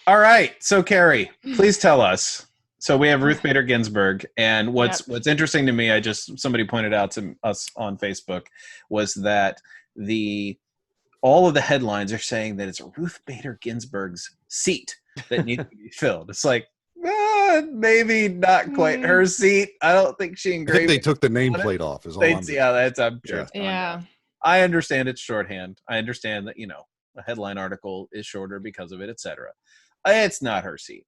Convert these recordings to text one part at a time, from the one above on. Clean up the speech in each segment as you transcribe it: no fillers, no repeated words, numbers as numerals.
All right. So, Carrie, please tell us. So we have Ruth Bader Ginsburg, and Yep. what's interesting to me, somebody pointed out to us on Facebook, was that the all of the headlines are saying that it's Ruth Bader Ginsburg's seat that needs to be filled. It's like, maybe not quite Mm, her seat. I don't think she I think engraved they it took the on it. nameplate off. Is all I'm just. Yeah, I'm sure Yeah. it's gone yeah. down. I understand it's shorthand. I understand that a headline article is shorter because of it, etc. It's not her seat.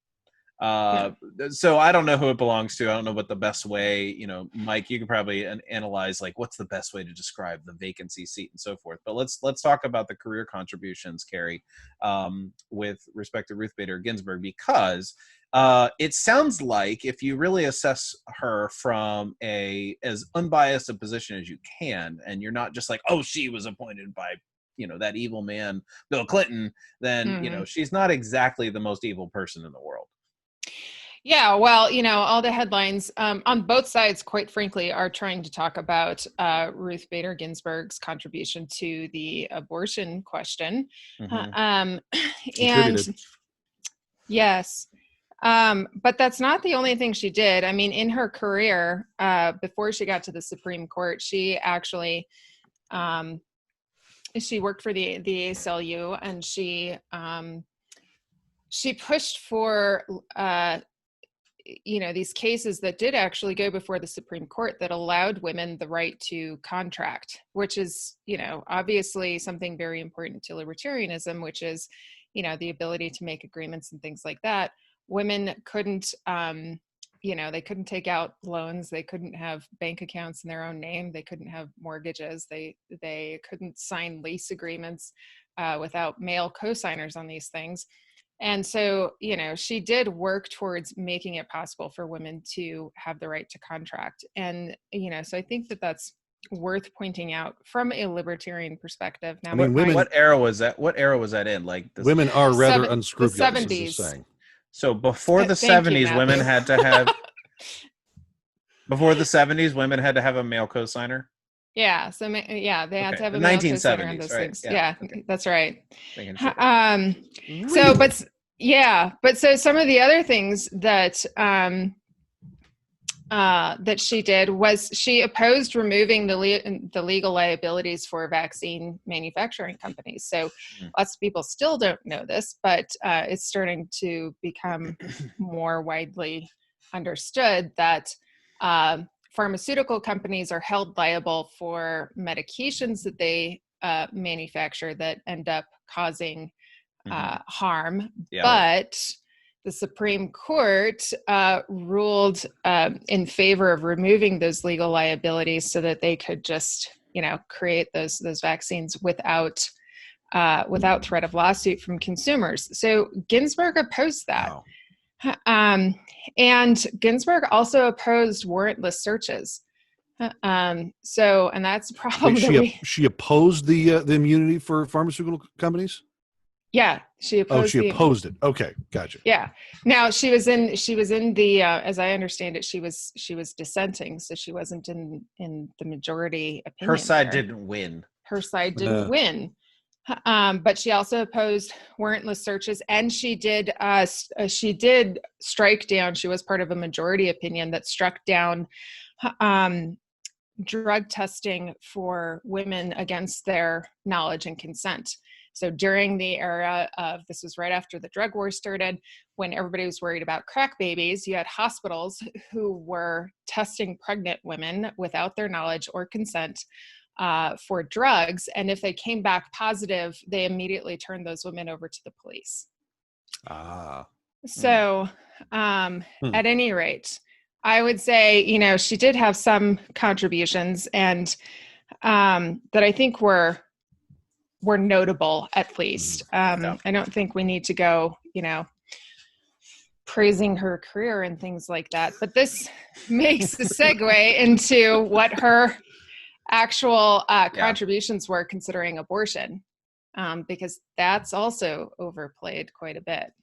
No. So I don't know who it belongs to. I don't know what the best way, Mike, you can probably analyze like what's the best way to describe the vacancy seat and so forth. But let's talk about the career contributions, Carrie, with respect to Ruth Bader Ginsburg, because it sounds like if you really assess her from as unbiased a position as you can, and you're not just like, oh, she was appointed by that evil man Bill Clinton, then Mhm. she's not exactly the most evil person in the world. Yeah, well, all the headlines on both sides, quite frankly, are trying to talk about Ruth Bader Ginsburg's contribution to the abortion question. Mm-hmm. And Contributed. yes, but that's not the only thing she did. I mean, in her career, before she got to the Supreme Court, she actually she worked for the ACLU, and she pushed for these cases that did actually go before the Supreme Court that allowed women the right to contract, which is, obviously something very important to libertarianism, which is, the ability to make agreements and things like that. Women couldn't, they couldn't take out loans. They couldn't have bank accounts in their own name. They couldn't have mortgages. They couldn't sign lease agreements without male co-signers on these things. And so, she did work towards making it possible for women to have the right to contract. And, so I think that that's worth pointing out from a libertarian perspective. Now, I mean, women. What era was that? What era was that in? Like Women are rather the unscrupulous. I'm 70s. just saying. So before the Thank you, 70s, women Matthew. had to have. Before the 70s, women had to have a male co-signer. Yeah. So, they had to have The a male co-signer on 1970s, those right? things. Yeah. Yeah, Okay. that's right. Sure. So, but so some of the other things that that she did was she opposed removing the legal liabilities for vaccine manufacturing companies. So lots of people still don't know this, but it's starting to become more widely understood that pharmaceutical companies are held liable for medications that they manufacture that end up causing harm. Yeah. But the Supreme Court ruled in favor of removing those legal liabilities so that they could just, create those vaccines without threat of lawsuit from consumers. So Ginsburg opposed that. Wow. And Ginsburg also opposed warrantless searches. And that's a problem. She opposed the immunity for pharmaceutical companies. Yeah, she opposed. She opposed it. Okay, gotcha. Yeah. Now she was in the as I understand it, she was dissenting, so she wasn't in the majority opinion. Her side didn't win. Her side didn't win. But she also opposed warrantless searches, and she did strike down. She was part of a majority opinion that struck down drug testing for women against their knowledge and consent. So during the era of, this was right after the drug war started, when everybody was worried about crack babies, you had hospitals who were testing pregnant women without their knowledge or consent for drugs. And if they came back positive, they immediately turned those women over to the police. So at any rate, I would say, she did have some contributions, and that I think were notable, at least. I don't think we need to go, praising her career and things like that. But this makes the segue into what her actual contributions were considering abortion, because that's also overplayed quite a bit.